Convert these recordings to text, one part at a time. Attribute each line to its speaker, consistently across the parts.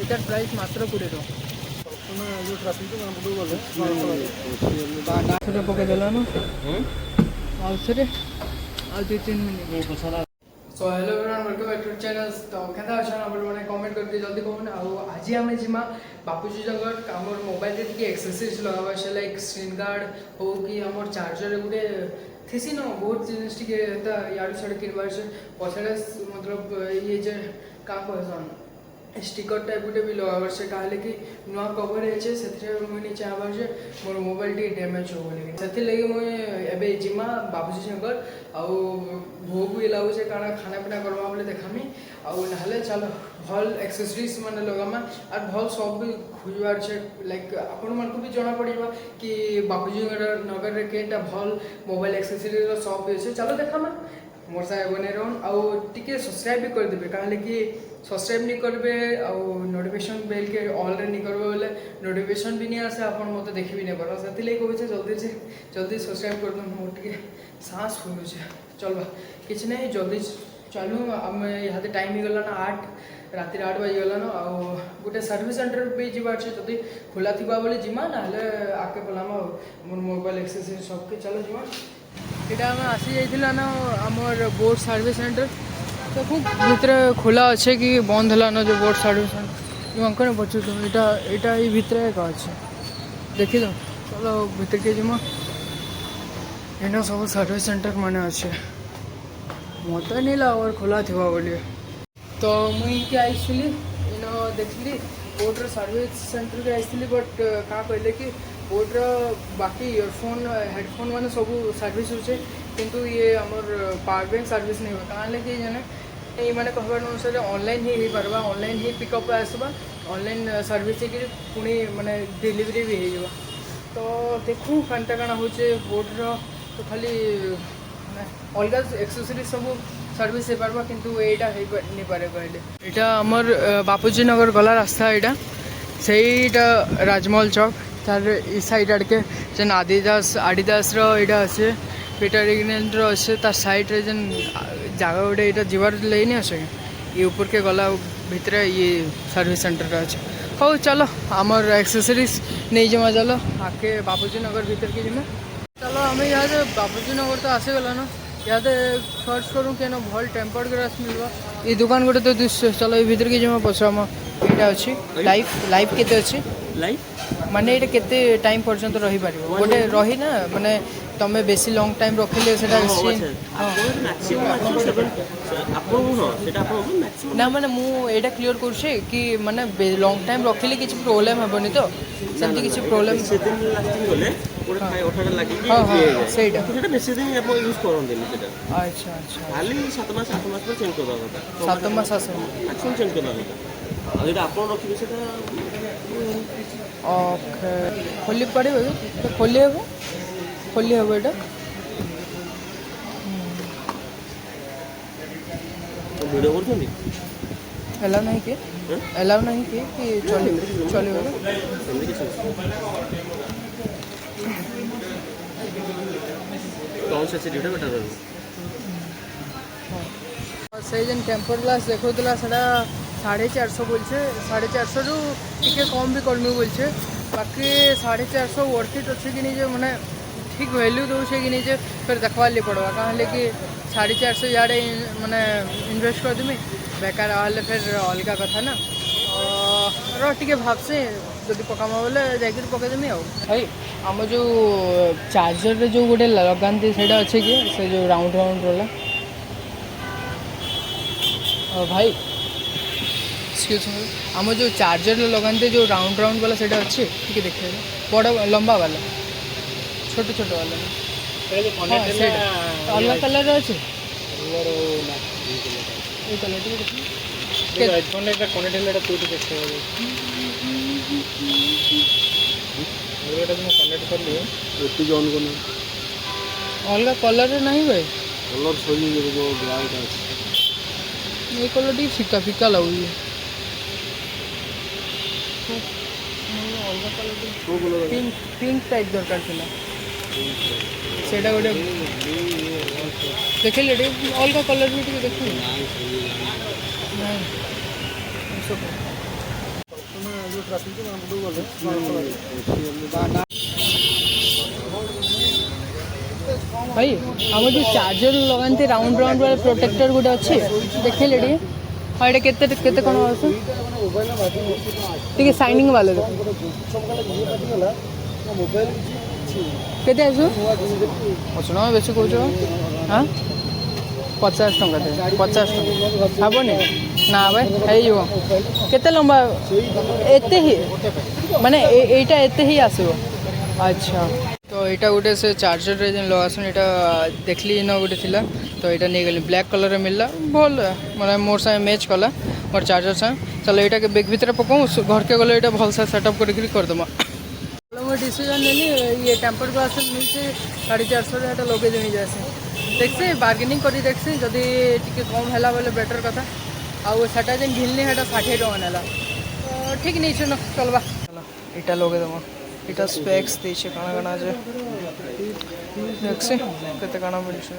Speaker 1: इतार price मात्र 20 टका पकईदेला ना आउे आ 2-3 minute. So hello everyone welcome back to channel. तो केदा अच्छा आप मैंने कमेंट करके जल्दी कहून। आज आम जिमा बापूजी जगह आमर मोबाइल रे एक्सेसरीज लगावा से लाइक स्क्रीन गार्ड हो कि आमर चार्जर गोटे थीसी न बहुत जिनिस टी यार छाड़ किनबार से पछाड़े मतलब ये जे का कहसन स्टिकर टाइप गोटे भी लगाबार से कहले कि नुआ कवर है से मुझे चाहबार से मोर मोबाइल टी डैमेज हो से लगे मुझे जिमा बाबूजी नगर आउ भोग भी लगे काଣା खाना पीना करवा बोले देखामी आउ ना चलो भल एक्सेसरीज मैंने लगामा और भल सब भी खोजबार से लाइक आपण मन को भी जना पड़ा कि बाबूजी नगर रे केटा भल मोबाइल एक्सेसरीज सब भी अच्छे चलो देखामा मोर सागे बने रहन आउ टिके सब्सक्राइब भी कर देबे कहले कि सब्सक्राइब नहीं करबे आउ नोटिफिकेशन बेल के ऑल रे नहीं करबे बोले नोटिफिकेशन भी नहीं आसे अपन मते देखि भी नहीं पारो से कहै छै जल्दी सब्सक्राइब कर दन मोर टिके सांस फूलु छै चलबा किछ नहीं जल्दी चलू हम यहाँ टाइम ही गला ना 8 राति 8 बजे गला ना आउ गोटे सर्विस सेंटर पे जीवार छै जल्दी खुला थिबा बोले जिमा ना आके पलामा मोर मोबाइल एक्सेसरीज सबके चलो जिमा यहाँ आम आसी जाइला ना आमर बोट सर्विस सेंटर तो खूब भितर खोला अच्छे कि बंद है ना जो बोट सर्विस सेंटर अंकल पचु यहाँ भितर एक अच्छे देखी दो चलो भितर के जिमा इन सब सर्विस सेंटर माने अच्छे मत नहीं लगा खोला थी बोलिए तो मुझे आई इन देखली बोट्र सर्विस सेंटर के आई बट क्या कहले कि बोट्र बाकी इयरफोन हेडफोन मैंने सब सर्विस होचे किंतु ये आमर पावर बैंक सर्विस नहीं होता कहाँ कि जाने ये मैंने कहबार अनुसार ऑनलाइन ही हो पार्बा ऑनलाइन ही पिकअप आसवा ऑनलाइन सर्विस पुणी माने डिलीवरी भी हो तो देखूँ कांटा काଣା हो बोट्र तो खाली अलग एक्सेसरीज सब सर्विस हो पार्बा किंतु एटा नहीं पारे कहले यहाँ आमर बापूजी नगर गला रास्ता यहाँ सहीटा राजमहल चौक तार इ साइड आड़के जेन आडिदास रहा अच्छे पीटर इग्नेंट अच्छे तार साइड रे जेन जगह गोटे यहाँ जीवार लेनी अच्छे ये ऊपर के गला भितर ये सर्विस सेंटर अच्छे हो चलो आमर एक्सेसरीज नहीं जमा चलो आके बापूजी नगर भीतर के जिम्मे चलो आम यहाँ बापूजी नगर तो आसीगला ना यहाँ सर्च करूँ क्या ना भल टेम्पर्ड ग्लास मिलवा ये दुकान गोटे तो दृश्य चलो ये भीतर के जिम्मे पचाम यहाँ अच्छी लाइफ केते अच्छी लाइफ माने ये केते टाइम पर्यंत रही पार गोटे रही ना माने तमें बेसी लॉन्ग टाइम रखिले ना माने मुझे क्लीयर करुचे कि माने लॉन्ग टाइम रखिले किसी प्रोब्लेम हेबनी तो सेमती किसी प्रोब्लेम खोली पड़े तो खोली हे खोली हे यहाँ एलाउ नहीं कि एलाउ नहीं कि चलो से जेन टेम्पर ग्लास देखा साड़ा 450 बोलছে 450 रु टिके कम भी करमी बोलছে बाकी 450 वर्थ इट अच्छे कि नहीं मैंने ठीक वैल्यू दूसरे कि नहीं फिर देखवा लिए पड़वा कहाँ कि 450 यारे मैंने इन्वेस्ट कर देमी बेकार आले फिर अलग कथा ना टे भावसे जब पकामा बोले जाकर पकईदेमी आई आम जो चार्जर जो गोटे लगाते से अच्छे कि से जो राउंड राउंड वाला भाई एक्सक्यूज मी आम जो चार्जर लगाते जो राउंड राउंड वाला से अच्छे कि देखिए बड़ लंबा वाला छोट छोट वाला अलग कलर अच्छे अलग कलर नहीं भाई ये कलर टी फिका फिका लगुच पिंक टाइप दरकार से गोटे देखिए अलग कलर भी देख भाई आम जो चार्जर लगाते राउंड राउंड वाले प्रोटेक्टर गोटे अच्छे देखले टे हाँ ये केते कौन टे साइनिंग वाले केते आसु शुण बेस कौच हाँ 50 टंका दे 50 टंका हेनी ना भाई हो केते लंबा एते ही माने एटा एते ही आसो अच्छा तो यहाँ गोटे से चार्जर रे लगासन यहाँ देखली न गोटे थिला तो यहाँ नहीं गली ब्लैक कलर रे मिलला भल माने मोर साथ मैच कला मोर चार्जर साथ चलो यहाँ के बैग भितर पकाऊँ घर के गले यहाँ भल से सेटअप करदमा मोर डिसीजन नेली ये टेम्पर ग्लास मिलছে 450 यहाँ लगे देनी जाए देखसे बार्गेनिंग कर देखसे जदि टी कम है बोले बेटर कथा आउ साटा जेन घिलनी है 60 टका नेला तो ठीक नहीं न चलवा यहाँ लगेदमा इटा स्पेक्स देछे काना काना जे देखसे केते काना पड़छे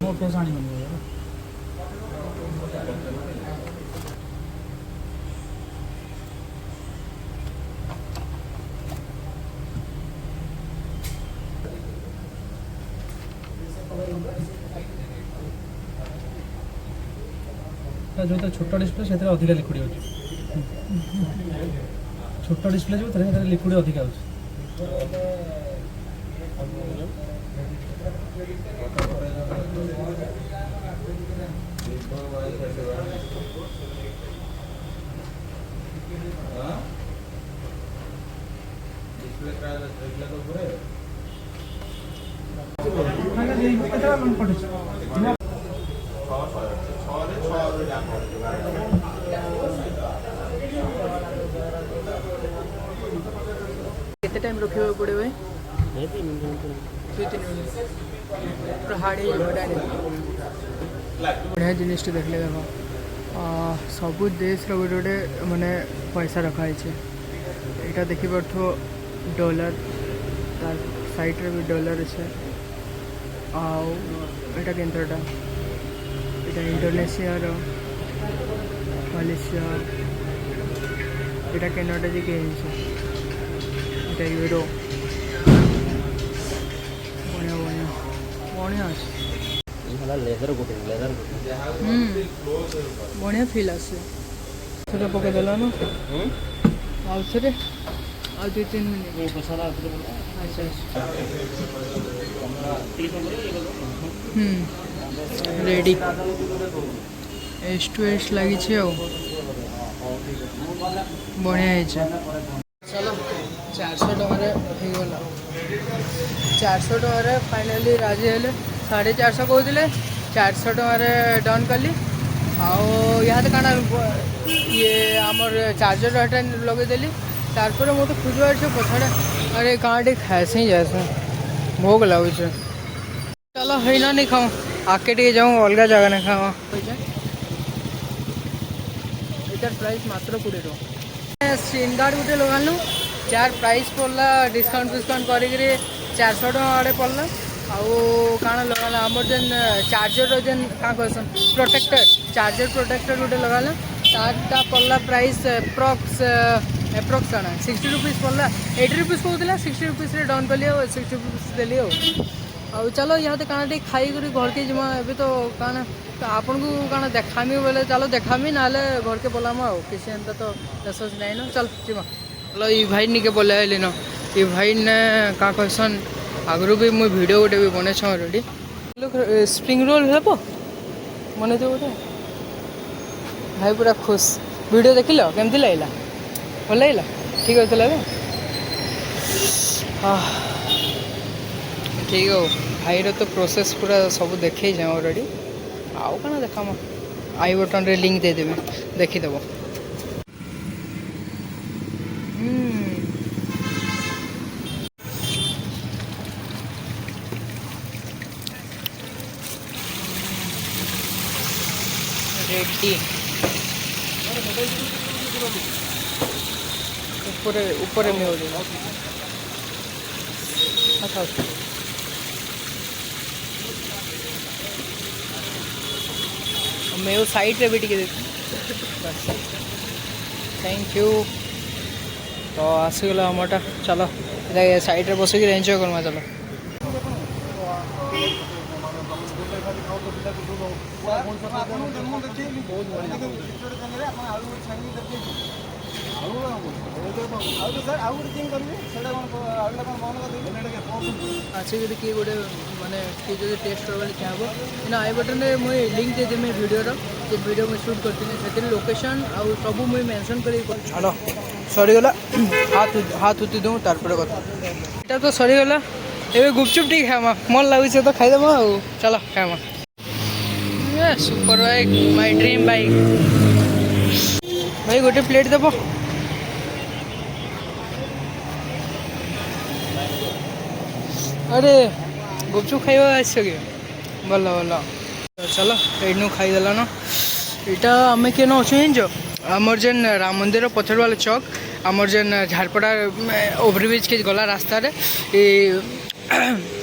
Speaker 1: मो फेस आनी बन गयो जो तो छोटा डिस्प्ले से अधिक लिक्विड हो छोटा डिस्प्ले जो लिक्विड अधिक हो केते टाइम रखियो पड़े भाई 2-3 मिनट पूरा हार्ड है बढ़िया जिनिस देखले देख सबू देश रो गोटे माने पैसा रखाई यहाँ देखी पार्थो डॉलर तार साइड रे भी डॉलर अच्छे आटा केनटा यहाँ इंडोनेशिया मालेशिया यहाँ कैनाडा जी के এটা ইউরো बढ़िया बढ़िया बढ़िया আছে লেদার গোটে बढ़िया ফিল আছে সেটা পকে দিল না আর সেটা আর 2-3 মিনিট আচ্ছা রেডি এস টু এস লাগিছে আর बढ़िया है चलो 400 टकर होगला 400 टकर फाइनाली राजी हेले 450 कहते 400 टकर डन कली यहाँ काना ये आमर चार्जर हटा लगेदेली तारपर मत खोजबार से पछाड़े अरे कहाँ टे खास ही जाए भोग लगुच चलो है नहीं खाऊँ आके टे जाऊँ अलग जगह नहीं खावा इधर प्राइस मात्र 20 टका स्क्रीन गार्ड गोटे लगालु जार प्राइस पड़ला डिस्काउंट फिस्काउंट करी 400 टका आड़े पड़ला आउ काण लगाला आमर जेन चार्जर जेन क्या कहसन प्रोटेक्टर चार्जर प्रोटेक्टर गोटे लगाला तारटा पड़ला प्राइस एप्रॉक्स काण 60 रुपीज पड़ला 80 रुपीज कहूला 60 रुपीज डाउन कली 60 रुपीज देली आउ चलो यहाँ तो काण खाई कर घर के जिमा ए तो काण तो आपन को काण देखामी बोले चलो देखामी ना घर के बोलामा किसी एंता तो दस नहीं न चल जीमा चलो ये भाई निके बोले आइली न ये भाई ने क्या कहसन आगु भी मुझे वीडियो गोटे भी बने अलरेडी स्प्रिंग रोल हे मन तो गोटे भाई पूरा खुश वीडियो देख लो केमती लगे भल लगे ठीक होता ठीक हो भाईर तो प्रोसेस पूरा सब देखे जाए अलरेडी आउ कौन देखा आई बटन रे लिंक दे देवे देखीदेव रेडी ऊपर में हो जाएगा अच्छा मैं वो साइड रे भी टिके देती बस थैंक यू तो आसीगला आमटा चलो साइड रे बसिक एंजॉय करमा चलो आसिक किए गोटे माने किए जो टेस्ट करवा क्या हम इन आई बटन में मुझे लिंक दे देमी वीडियोर जे वीडियो मुझे शूट करती से लोकेशन आउ सब मुझे मेंशन कर चलो सरीगला हाथ उती दूँ तारपर कथा यहाँ तो सरीगला ए गुपचुप टी खामा मन लगुच तो खाईदेव आउ चलो खामा super bike my dream bike भाई गोटे प्लेट देव अरे गुपचुप खाइबा आस भल भल चलो ये खाईदेल न यहाँ आम किए अच्छे आमर जेन राम मंदिर पछड़ वाला चौक आमर जेन झारपड़ा ओवरब्रिज के गला रास्ता रे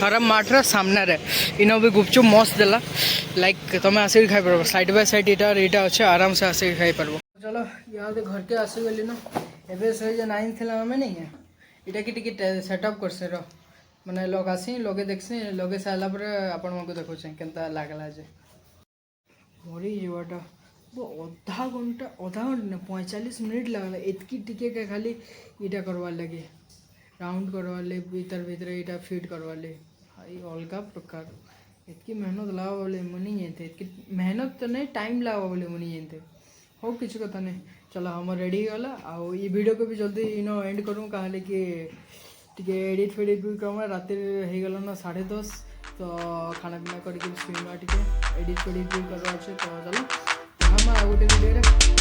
Speaker 1: फार्म मार्टर सामने रे इन भी गुपचुप मस्त देला लाइक तुम आसिक खाई पार साइड बाय साइड यहाँ अच्छे आराम से आसिक खाई पार चलो यहाँ घर के आसीगली न एवं से जो 9th थी आम नहीं है यहाँ कि सेटअप करसे मैंने लगासी लगे देखसी लगे सारापर आपण मैं देखुचे केनता लागला जे मरी जावाटा अधा घंटा 45 मिनिट लगला एतकी टिके खाली इटा करवार लगे राउंड करवार ले भीतर भीतर इटा फिट करवार ले भाई अलग प्रकार इतकी मेहनत लगा बोले मुनी जानते इतकी मेहनत तो नहीं टाइम लगा बोले मुनी जानते हो किसी कथा नहीं चलो हम रेडी गला आउ ये वीडियो को भी जल्दी इनो एंड करूँ कहे कि टी एडिट फेडिट भी कम राति हो गल ना 10:30 तो खाना पीना करके एडिट फेडिट भी करवा तो चलो हम आ गोटे वीडियो